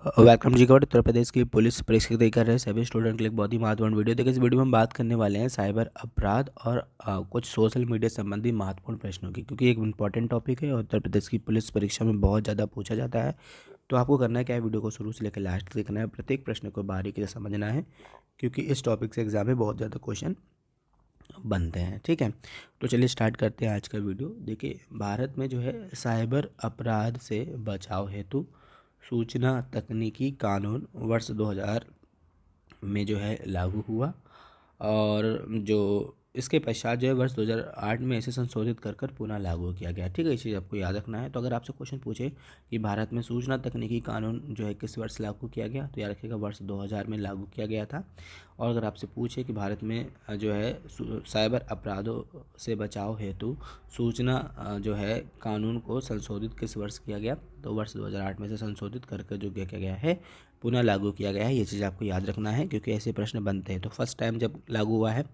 Welcome जी गौड़। उत्तर प्रदेश की police परीक्षा की तैयारी कर रहे सभी स्टूडेंट के लिए एक बहुत ही महत्वपूर्ण वीडियो। देखिए, इस वीडियो में हम बात करने वाले हैं साइबर अपराध और कुछ सोशल मीडिया संबंधी महत्वपूर्ण प्रश्नों की, क्योंकि एक इंपॉर्टेंट टॉपिक है और उत्तर प्रदेश की पुलिस परीक्षा में बहुत ज़्यादा पूछा जाता है। तो आपको करना है क्या है, वीडियो को शुरू से लेकर लास्ट तक देखना है, प्रत्येक प्रश्न को बारीकी से समझना है, क्योंकि इस टॉपिक से एग्जाम में बहुत ज़्यादा क्वेश्चन बनते हैं। ठीक है, तो चलिए स्टार्ट करते हैं आज का वीडियो। देखिए, भारत में जो है साइबर अपराध से बचाव हेतु सूचना तकनीकी कानून वर्ष 2000 में जो है लागू हुआ, और जो इसके पश्चात जो है वर्ष 2008 में इसे संशोधित कर पुनः लागू किया गया। ठीक है, ये चीज़ आपको याद रखना है। तो अगर आपसे क्वेश्चन पूछे कि भारत में सूचना तकनीकी कानून जो है किस वर्ष लागू किया गया, तो याद रखिएगा वर्ष 2000 में लागू किया गया था। और अगर आपसे पूछे कि भारत में जो है साइबर अपराधों से बचाव हेतु सूचना जो है कानून को संशोधित किस वर्ष किया गया, तो वर्ष 2008 में से संशोधित करके जो किया गया है, पुनः लागू किया गया है। ये चीज़ आपको याद रखना है, क्योंकि ऐसे प्रश्न बनते हैं। तो फर्स्ट टाइम जब लागू हुआ है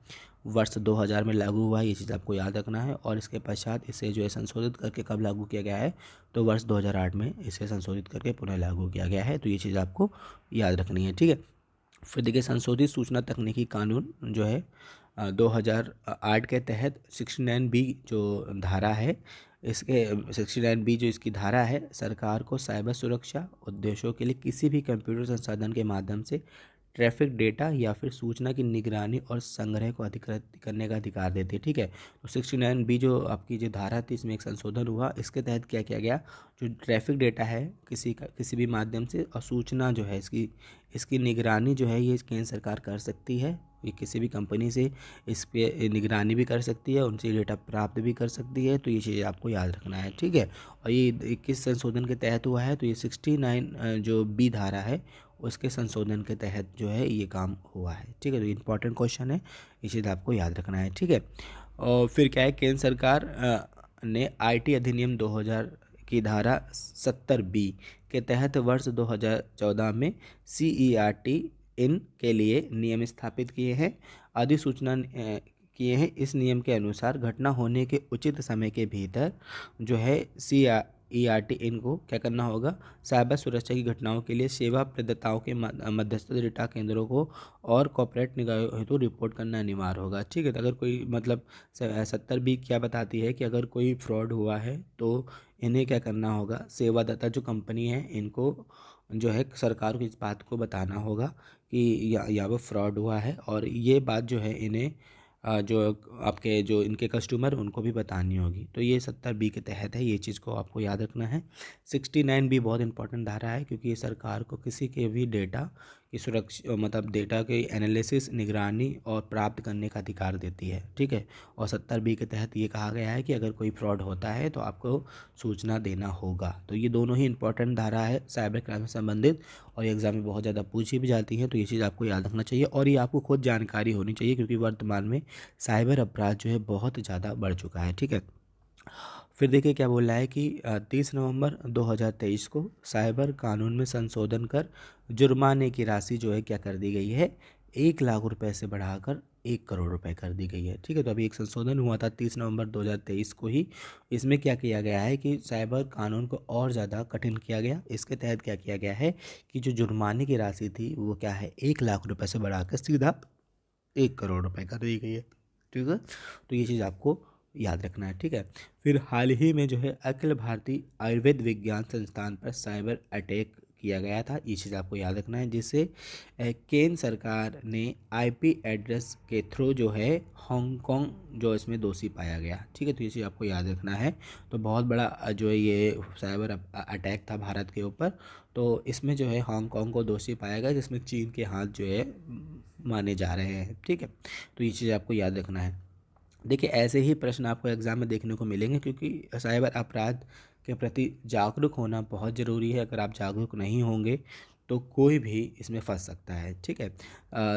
वर्ष 2000 में लागू हुआ है, ये चीज़ आपको याद रखना है। और इसके पश्चात इसे जो है संशोधित करके कब लागू किया गया है, तो वर्ष 2008 में इसे संशोधित करके पुनः लागू किया गया है। तो ये चीज़ आपको याद रखनी है। ठीक है, फिर देखिए, संशोधित सूचना तकनीकी कानून जो है 2008 के तहत 69B जो धारा है, इसके 69B जो इसकी धारा है, सरकार को साइबर सुरक्षा उद्देश्यों के लिए किसी भी कंप्यूटर संसाधन के माध्यम से ट्रैफिक डेटा या फिर सूचना की निगरानी और संग्रह को अधिकृत करने का अधिकार देती है। ठीक है, तो 69B जो आपकी जो धारा थी, इसमें एक संशोधन हुआ। इसके तहत क्या किया गया, जो ट्रैफिक डेटा है किसी भी माध्यम से, और सूचना जो है इसकी इसकी निगरानी जो है ये केंद्र सरकार कर सकती है। ये किसी भी कंपनी से इस पे निगरानी भी कर सकती है, उनसे डेटा प्राप्त भी कर सकती है। तो ये चीज़ आपको याद रखना है। ठीक है, और ये किस संशोधन के तहत हुआ है, तो ये 69 जो बी धारा है उसके संशोधन के तहत जो है ये काम हुआ है। ठीक है, तो इंपॉर्टेंट क्वेश्चन है, ये चीज़ आपको याद रखना है। ठीक है, और फिर क्या है, केंद्र सरकार ने IT अधिनियम 2000 की धारा 70B के तहत वर्ष 2014 में CERT इन के लिए नियम स्थापित किए हैं, अधिसूचना किए हैं। इस नियम के अनुसार घटना होने के उचित समय के भीतर जो है CERT इनको क्या करना होगा, साइबर सुरक्षा की घटनाओं के लिए सेवा प्रदाताओं के मध्यस्थ डेटा केंद्रों को और कॉर्पोरेट निकायों हेतु रिपोर्ट करना अनिवार्य होगा। ठीक है, तो अगर कोई मतलब 70B क्या बताती है कि अगर कोई फ्रॉड हुआ है तो इन्हें क्या करना होगा, सेवादाता जो कंपनी है इनको जो है सरकार को इस बात को बताना होगा कि यहाँ पर फ्रॉड हुआ है, और ये बात जो है इन्हें जो आपके जो इनके कस्टमर उनको भी बतानी होगी। तो ये 70B के तहत है, ये चीज़ को आपको याद रखना है। 69B बहुत इंपॉर्टेंट धारा है, क्योंकि ये सरकार को किसी के भी डेटा की सुरक्षा मतलब डेटा के एनालिसिस, निगरानी और प्राप्त करने का अधिकार देती है। ठीक है, और 70B के तहत ये कहा गया है कि अगर कोई फ्रॉड होता है तो आपको सूचना देना होगा। तो ये दोनों ही इंपॉर्टेंट धारा है साइबर क्राइम से संबंधित, और ये एग्जाम में बहुत ज़्यादा पूछी भी जाती है। तो ये चीज़ आपको याद रखना चाहिए, और ये आपको खुद जानकारी होनी चाहिए, क्योंकि वर्तमान में साइबर अपराध जो है बहुत ज़्यादा बढ़ चुका है। ठीक है, फिर देखिए क्या बोल रहा है कि 30 नवंबर 2023 को साइबर कानून में संशोधन कर जुर्माने की राशि जो है क्या कर दी गई है, 1 लाख रुपए से बढ़ाकर 1 करोड़ रुपए कर दी गई है। ठीक है, तो अभी एक संशोधन हुआ था 30 नवंबर 2023 को ही। इसमें क्या किया गया है कि साइबर कानून को और ज़्यादा कठिन किया गया। इसके तहत क्या किया गया है कि जो जुर्माने की राशि थी वो क्या है, 1 लाख रुपए से बढ़ाकर सीधा 1 करोड़ रुपए कर दी गई है। ठीक है, तो ये चीज़ आपको याद रखना है। ठीक है, फिर हाल ही में जो है अखिल भारतीय आयुर्वेद विज्ञान संस्थान पर साइबर अटैक किया गया था, ये चीज़ आपको याद रखना है, जिससे केंद्र सरकार ने IP एड्रेस के थ्रू जो है हांगकांग जो इसमें दोषी पाया गया। ठीक है, तो ये चीज़ आपको याद रखना है। तो बहुत बड़ा जो है ये साइबर अटैक था भारत के ऊपर। तो इसमें जो है हांगकांग को दोषी पाया गया, जिसमें चीन के हाथ जो है माने जा रहे हैं। ठीक है, तो ये चीज़ आपको याद रखना है। देखिए, ऐसे ही प्रश्न आपको एग्ज़ाम में देखने को मिलेंगे, क्योंकि साइबर अपराध के प्रति जागरूक होना बहुत ज़रूरी है। अगर आप जागरूक नहीं होंगे तो कोई भी इसमें फंस सकता है। ठीक है,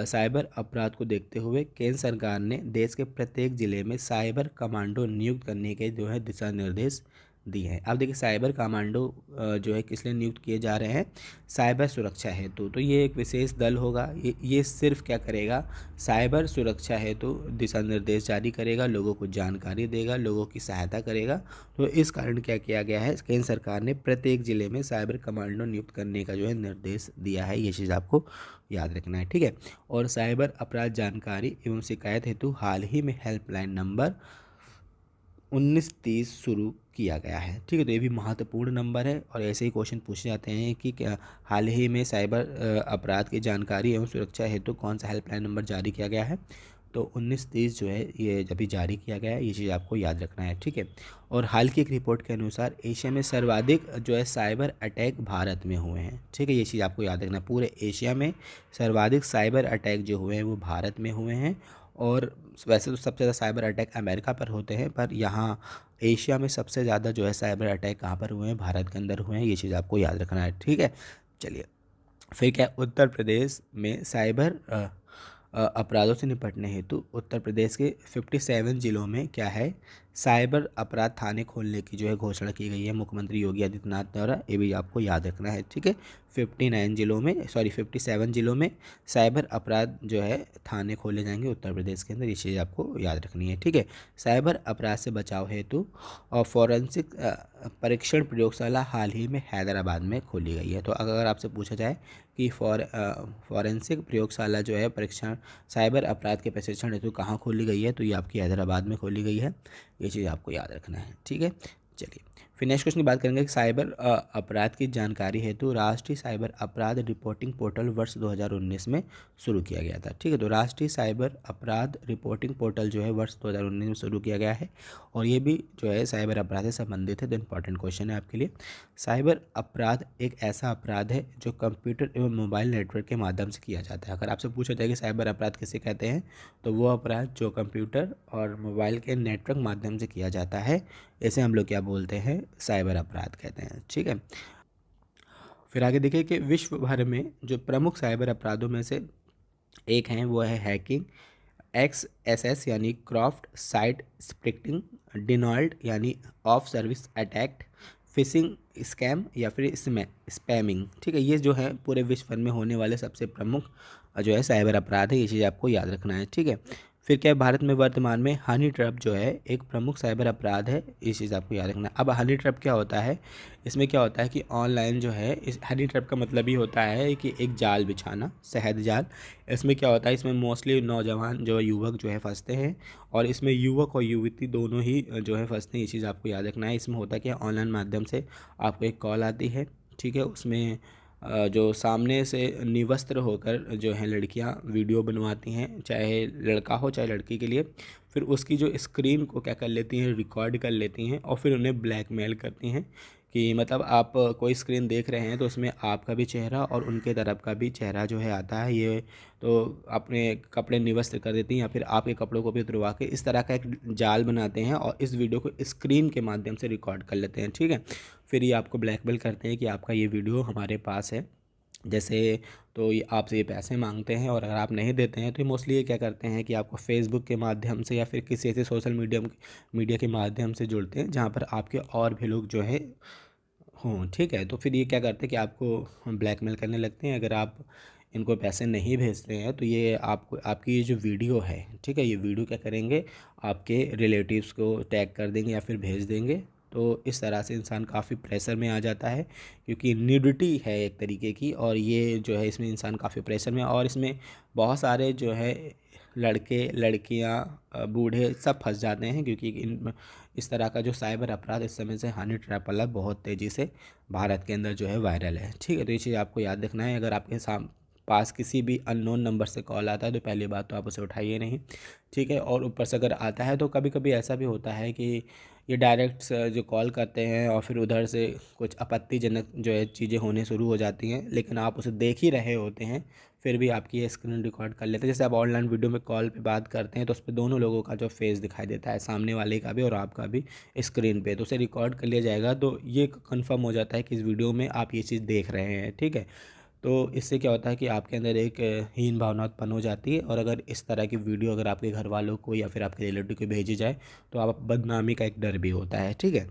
साइबर अपराध को देखते हुए केंद्र सरकार ने देश के प्रत्येक ज़िले में साइबर कमांडो नियुक्त करने के जो है दिशा निर्देश दी हैं। अब देखिए साइबर कमांडो जो है किस लिए नियुक्त किए जा रहे हैं, साइबर सुरक्षा हेतु। तो ये एक विशेष दल होगा, ये सिर्फ क्या करेगा, साइबर सुरक्षा हेतु दिशा निर्देश जारी करेगा, लोगों को जानकारी देगा, लोगों की सहायता करेगा। तो इस कारण क्या किया गया है, केंद्र सरकार ने प्रत्येक जिले में साइबर कमांडो नियुक्त करने का जो है निर्देश दिया है। ये चीज़ आपको याद रखना है, ठीक है। और साइबर अपराध जानकारी एवं शिकायत हेतु हाल ही में हेल्पलाइन नंबर 1930 शुरू किया गया है, ठीक है। तो ये भी महत्वपूर्ण नंबर है और ऐसे ही क्वेश्चन पूछे जाते हैं कि क्या हाल ही में साइबर अपराध की जानकारी एवं सुरक्षा हेतु कौन सा हेल्पलाइन नंबर जारी किया गया है। तो 1930 जो है ये जब भी जारी किया गया है, ये चीज़ आपको याद रखना है, ठीक है। और हाल की एक रिपोर्ट के अनुसार एशिया में सर्वाधिक जो है साइबर अटैक भारत में हुए हैं, ठीक है। ये चीज़ आपको याद रखना है, पूरे एशिया में सर्वाधिक साइबर अटैक जो हुए हैं वो भारत में हुए हैं। और वैसे तो सबसे ज़्यादा साइबर अटैक अमेरिका पर होते हैं, पर यहाँ एशिया में सबसे ज़्यादा जो है साइबर अटैक कहाँ पर हुए हैं, भारत के अंदर हुए हैं। ये चीज़ आपको याद रखना है, ठीक है। चलिए फिर क्या, उत्तर प्रदेश में साइबर अपराधों से निपटने हेतु उत्तर प्रदेश के 57 जिलों में क्या है, साइबर अपराध थाने खोलने की जो है घोषणा की गई है मुख्यमंत्री योगी आदित्यनाथ द्वारा। ये भी आपको याद रखना है, ठीक है। 57 जिलों में साइबर अपराध जो है थाने खोले जाएंगे उत्तर प्रदेश के अंदर। ये चीज़ आपको याद रखनी है, ठीक है। साइबर अपराध से बचाव हेतु और फॉरेंसिक परीक्षण प्रयोगशाला हाल ही में हैदराबाद में खोली गई है। तो अगर आपसे पूछा जाए कि फॉरेंसिक प्रयोगशाला जो है परीक्षण साइबर अपराध के प्रशिक्षण हेतु कहाँ खोली गई है, तो ये आपकी हैदराबाद में खोली गई है। ये चीज़ आपको याद रखना है, ठीक है। चलिए फिर नेक्स्ट क्वेश्चन की बात करेंगे कि साइबर अपराध की जानकारी हेतु राष्ट्रीय साइबर अपराध रिपोर्टिंग पोर्टल वर्ष 2019 में शुरू किया गया था, ठीक है। तो राष्ट्रीय साइबर अपराध रिपोर्टिंग पोर्टल जो है वर्ष 2019 में शुरू किया गया है और ये भी जो है साइबर अपराध से संबंधित है। तो इंपॉर्टेंट क्वेश्चन है आपके लिए। साइबर अपराध एक ऐसा अपराध है जो कंप्यूटर एवं मोबाइल नेटवर्क के माध्यम से किया जाता है। अगर आपसे पूछा जाए कि साइबर अपराध किसे कहते हैं, तो वो अपराध जो कंप्यूटर और मोबाइल के नेटवर्क माध्यम से किया जाता है, इसे हम लोग क्या बोलते हैं, साइबर अपराध कहते हैं, ठीक है। फिर आगे देखिए कि विश्व भर में जो प्रमुख साइबर अपराधों में से एक हैं वो है हैकिंग, XSS यानी क्रॉफ्ट साइट स्प्रिक्टिंग, डिनॉल्ड यानी of service attack, fishing scam या फिर स्पैमिंग, ठीक है। ये जो है पूरे विश्व भर में होने वाले सबसे प्रमुख जो है साइबर अपराध है। ये चीज़ आपको याद रखना है, ठीक है। फिर क्या है, भारत में वर्तमान में हनी ट्रैप जो है एक प्रमुख साइबर अपराध है। ये चीज़ आपको याद रखना है। अब हनी ट्रैप क्या होता है, इसमें क्या होता है कि ऑनलाइन जो है, इस हनी ट्रैप का मतलब ही होता है कि एक जाल बिछाना, शहद जाल। इसमें क्या होता है, इसमें मोस्टली नौजवान जो युवक जो है फंसते हैं और इसमें युवक और युवती दोनों ही जो है फंसते हैं। ये चीज़ आपको याद रखना है। इसमें होता क्या, ऑनलाइन माध्यम से आपको एक कॉल आती है, ठीक है। उसमें जो सामने से निवस्त्र होकर जो है लड़कियां वीडियो बनवाती हैं, चाहे लड़का हो चाहे लड़की के लिए। फिर उसकी जो स्क्रीन को क्या कर लेती हैं, रिकॉर्ड कर लेती हैं और फिर उन्हें ब्लैकमेल करती हैं कि मतलब आप कोई स्क्रीन देख रहे हैं तो उसमें आपका भी चेहरा और उनके तरफ का भी चेहरा जो है आता है। ये तो अपने कपड़े निवस्त्र कर देती हैं या फिर आपके कपड़ों को भी उतरवा के इस तरह का एक जाल बनाते हैं और इस वीडियो को स्क्रीन के माध्यम से रिकॉर्ड कर लेते हैं, ठीक है। फिर ये आपको ब्लैकमेल करते हैं कि आपका ये वीडियो हमारे पास है जैसे, तो ये आपसे ये पैसे मांगते हैं और अगर आप नहीं देते हैं तो ये मोस्टली ये क्या करते हैं कि आपको फेसबुक के माध्यम से या फिर किसी ऐसे सोशल मीडिया के माध्यम से जुड़ते हैं जहाँ पर आपके और भी लोग जो है हों, ठीक है। तो फिर ये क्या करते हैं कि आपको ब्लैकमेल करने लगते हैं। अगर आप इनको पैसे नहीं भेजते हैं तो ये आपको आपकी ये जो वीडियो है, ठीक है, ये वीडियो क्या करेंगे, आपके रिलेटिव्स को टैग कर देंगे या फिर भेज देंगे। तो इस तरह से इंसान काफ़ी प्रेशर में आ जाता है क्योंकि न्यूडिटी है एक तरीके की, और ये जो है इसमें इंसान काफ़ी प्रेशर में, और इसमें बहुत सारे जो है लड़के लड़कियां बूढ़े सब फंस जाते हैं क्योंकि इस तरह का जो साइबर अपराध इस समय से हनी ट्रैप वाला बहुत तेज़ी से भारत के अंदर जो है वायरल है, ठीक है। तो ये चीज़ आपको याद रखना है। अगर आपके पास किसी भी अननोन नंबर से कॉल आता है तो पहली बात तो आप उसे उठाइए नहीं, ठीक है। और ऊपर से अगर आता है तो कभी कभी ऐसा भी होता है कि ये डायरेक्ट जो कॉल करते हैं और फिर उधर से कुछ आपत्तिजनक जो है चीज़ें होने शुरू हो जाती हैं, लेकिन आप उसे देख ही रहे होते हैं, फिर भी आपकी ये स्क्रीन रिकॉर्ड कर लेते हैं। जैसे आप ऑनलाइन वीडियो में कॉल पे बात करते हैं तो उस पर दोनों लोगों का जो फेस दिखाई देता है, सामने वाले का भी और आपका भी स्क्रीन पे, तो उसे रिकॉर्ड कर लिया जाएगा। तो ये कंफर्म हो जाता है कि इस वीडियो में आप ये चीज़ देख रहे हैं, ठीक है। तो इससे क्या होता है कि आपके अंदर एक हीन भावना उत्पन्न हो जाती है, और अगर इस तरह की वीडियो अगर आपके घर वालों को या फिर आपके रिलेटिव को भेजी जाए तो आप बदनामी का एक डर भी होता है, ठीक है।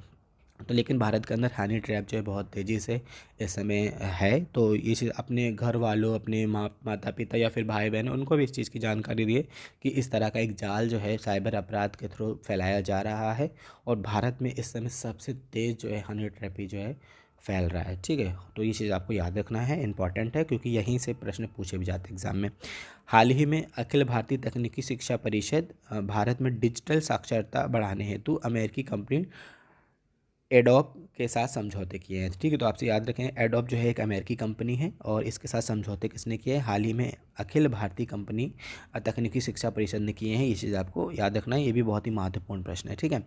तो लेकिन भारत के अंदर हनी ट्रैप जो है बहुत तेज़ी से इस समय है। तो ये चीज़ अपने घर वालों, अपने माता पिता या फिर भाई बहन, उनको भी इस चीज़ की जानकारी दिए कि इस तरह का एक जाल जो है साइबर अपराध के थ्रू फैलाया जा रहा है। और भारत में इस समय सबसे तेज़ जो है हनी ट्रैप जो है फैल रहा है। ठीक है, तो ये चीज़ आपको याद रखना है, इंपॉर्टेंट है, क्योंकि यहीं से प्रश्न पूछे भी जाते हैं एग्जाम में। हाल ही में अखिल भारतीय तकनीकी शिक्षा परिषद भारत में डिजिटल साक्षरता बढ़ाने हेतु अमेरिकी कंपनी एडोब के साथ समझौते किए हैं। ठीक है, तो आपसे याद रखें, एडोब जो है एक अमेरिकी कंपनी है और इसके साथ समझौते किसने किए हैं? हाल ही में अखिल भारतीय कंपनी तकनीकी शिक्षा परिषद ने किए हैं। ये चीज़ आपको याद रखना है, ये भी बहुत ही महत्वपूर्ण प्रश्न है। ठीक है,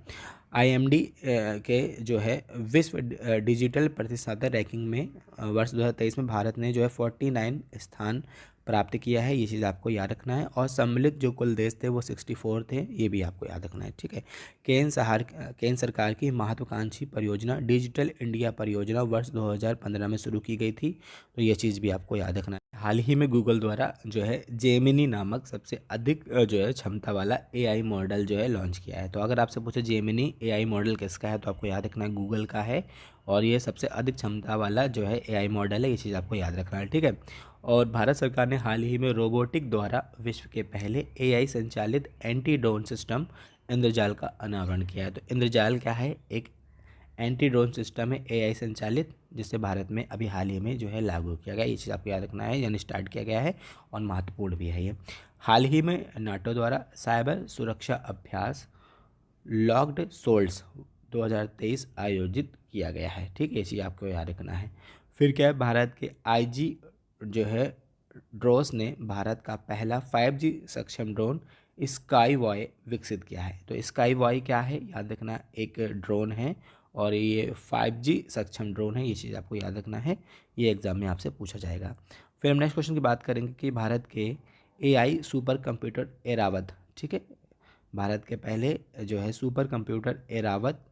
आईएमडी के जो है विश्व डिजिटल प्रतिस्पर्धा रैंकिंग में वर्ष 2023 में भारत ने जो है 49 स्थान प्राप्त किया है। ये चीज़ आपको याद रखना है। और सम्मिलित जो कुल देश थे वो 64 थे, ये भी आपको याद रखना है। ठीक है, केंद्र सरकार की महत्वाकांक्षी परियोजना डिजिटल इंडिया परियोजना वर्ष 2015 में शुरू की गई थी, तो ये चीज़ भी आपको याद रखना है। हाल ही में गूगल द्वारा जो है जेमिनी नामक सबसे अधिक जो है क्षमता वाला एआई मॉडल जो है लॉन्च किया है। तो अगर आपसे पूछे जेमिनी एआई मॉडल किसका है, तो आपको याद रखना है गूगल का है। और ये सबसे अधिक क्षमता वाला जो है एआई मॉडल है, ये चीज़ आपको याद रखना है। ठीक है, और भारत सरकार ने हाल ही में रोबोटिक द्वारा विश्व के पहले एआई संचालित एंटी ड्रोन सिस्टम इंद्रजाल का अनावरण किया है। तो इंद्रजाल क्या है? एक एंटी ड्रोन सिस्टम है एआई संचालित, जिसे भारत में अभी हाल ही में जो है लागू किया गया। ये चीज़ आपको याद रखना है, यानी स्टार्ट किया गया है और महत्वपूर्ण भी है ये। हाल ही में नाटो द्वारा साइबर सुरक्षा अभ्यास लॉक्ड सोल्स 2023 आयोजित किया गया है। ठीक है, ये चीज़ आपको याद रखना है। फिर क्या है, भारत के आईजी जो है ड्रोस ने भारत का पहला 5G सक्षम ड्रोन स्काई वॉय विकसित किया है। तो स्काई वॉय क्या है, याद रखना, एक ड्रोन है और ये 5G सक्षम ड्रोन है। ये चीज़ आपको याद रखना है, ये एग्जाम में आपसे पूछा जाएगा। फिर हम नेक्स्ट क्वेश्चन की बात करेंगे कि भारत के एआई सुपर कंप्यूटर एरावत, ठीक है, भारत के पहले जो है सुपर कंप्यूटर एरावत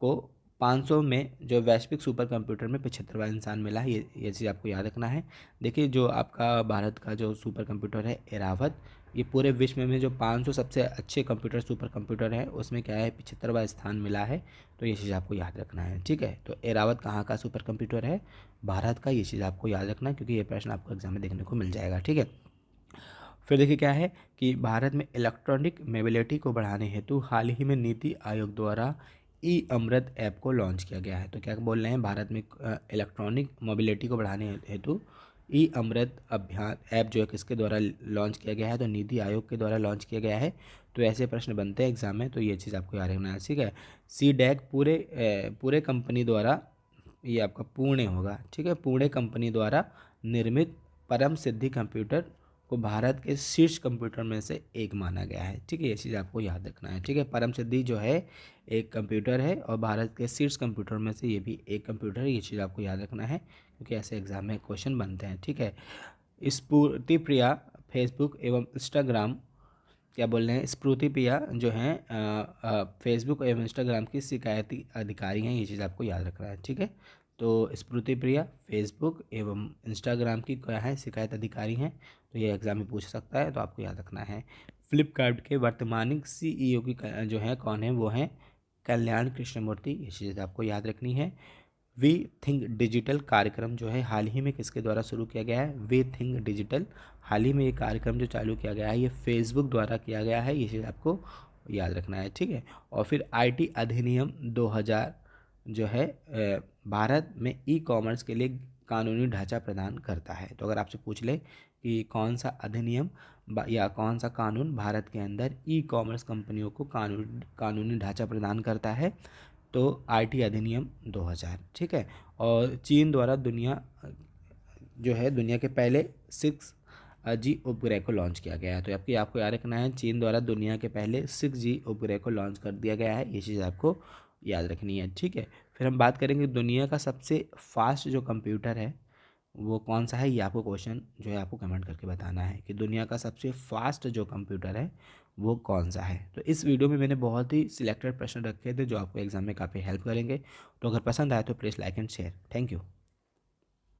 को 500 में जो वैश्विक सुपर कंप्यूटर में 75वां इंसान मिला है। ये चीज़ आपको याद रखना है। देखिए, जो आपका भारत का जो सुपर कंप्यूटर है एरावत, ये पूरे विश्व में जो 500 सबसे अच्छे कंप्यूटर सुपर कंप्यूटर हैं उसमें क्या है 75वां स्थान मिला है। तो ये चीज़ आपको याद रखना है। ठीक है, तो एरावत कहाँ का सुपर कंप्यूटर है? भारत का। ये चीज़ आपको याद रखना है, क्योंकि ये प्रश्न आपको एग्जाम में देखने को मिल जाएगा। ठीक है, फिर देखिए क्या है कि भारत में इलेक्ट्रॉनिक मोबिलिटी को बढ़ाने हेतु हाल ही में नीति आयोग द्वारा ई अमृत ऐप को लॉन्च किया गया है। तो क्या बोल रहे हैं, भारत में इलेक्ट्रॉनिक मोबिलिटी को बढ़ाने हेतु ई अमृत अभियान ऐप जो है किसके द्वारा लॉन्च किया गया है? तो नीति आयोग के द्वारा लॉन्च किया गया है। तो ऐसे प्रश्न बनते हैं एग्जाम में, तो ये चीज़ आपको याद रखना है। ठीक है, सी डैक पूरे कंपनी द्वारा, ये आपका पुणे होगा। ठीक है, पुणे कंपनी द्वारा निर्मित परम सिद्धि कंप्यूटर को भारत के शीर्ष कंप्यूटर में से एक माना गया है। ठीक है, ये चीज़ आपको याद रखना है। ठीक है, परम सिद्धि जो है एक कंप्यूटर है और भारत के शीर्ष कंप्यूटर में से ये भी एक कंप्यूटर है। ये चीज़ आपको याद रखना है, क्योंकि ऐसे एग्जाम में क्वेश्चन बनते हैं। ठीक है, स्फूर्ति प्रिया फेसबुक एवं इंस्टाग्राम, क्या बोल रहे हैं, स्फूर्ति प्रिया जो हैं फेसबुक एवं इंस्टाग्राम की शिकायती अधिकारी हैं। ये चीज़ आपको याद रखना है। ठीक है, तो स्फूर्ति प्रिया फेसबुक एवं इंस्टाग्राम की क्या है, शिकायत अधिकारी हैं। तो ये एग्जाम में पूछ सकता है, तो आपको याद रखना है। फ्लिपकार्ट के वर्तमान सीईओ की जो है कौन है, वो हैं कल्याण कृष्णमूर्ति। ये चीज़ आपको याद रखनी है। वी थिंक डिजिटल कार्यक्रम जो है हाल ही में किसके द्वारा शुरू किया गया है? वी थिंक डिजिटल, हाल ही में ये कार्यक्रम जो चालू किया गया है ये फेसबुक द्वारा किया गया है। ये चीज़ आपको याद रखना है। ठीक है, और फिर आईटी अधिनियम 2000 जो है भारत में ई कॉमर्स के लिए कानूनी ढांचा प्रदान करता है। तो अगर आपसे पूछ ले कि कौन सा अधिनियम या कौन सा कानून भारत के अंदर ई कॉमर्स कंपनियों को कानूनी ढांचा प्रदान करता है, तो आईटी अधिनियम 2000। ठीक है, और चीन द्वारा जो है दुनिया के पहले 6G उपग्रह को लॉन्च किया गया है। तो आपको याद रखना है, चीन द्वारा दुनिया के पहले 6G उपग्रह को लॉन्च कर दिया गया है। ये चीज़ आपको याद रखनी है। ठीक है, फिर हम बात करेंगे दुनिया का सबसे फास्ट जो कंप्यूटर है वो कौन सा है। ये आपको क्वेश्चन जो है आपको कमेंट करके बताना है कि दुनिया का सबसे फास्ट जो कंप्यूटर है वो कौन सा है। तो इस वीडियो में मैंने बहुत ही सिलेक्टेड प्रश्न रखे थे जो आपको एग्जाम में काफ़ी हेल्प करेंगे। तो अगर पसंद आए तो please like and share. Thank you.